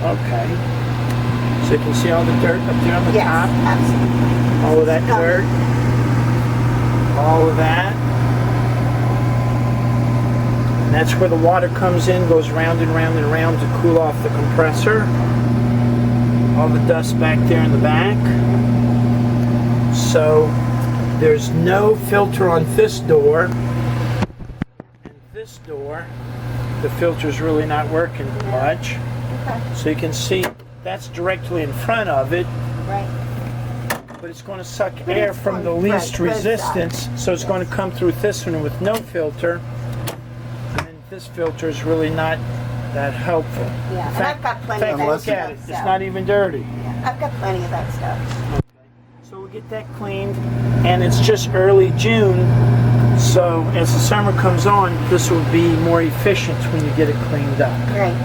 Okay. So you can see all the dirt up there on the Yes, top? absolutely. All of that dirt? All of that? And that's where the water comes in, goes round and round and round to cool off the compressor. All the dust back there in the back. So there's no filter on this door. And this door, the filter's really not working much. Okay. So you can see that's directly in front of it, Right. but it's going to suck But air it's from the going- least right, both resistance, so it's going to come through this one with no filter. And then this filter is really not that helpful. Yeah, In and fact, I've got plenty in of fact, that look at stuff. it. So. It's not even dirty. Yeah, I've got plenty of that stuff. So we'll get that cleaned, and it's just early June, so as the summer comes on, this will be more efficient when you get it cleaned up. Great.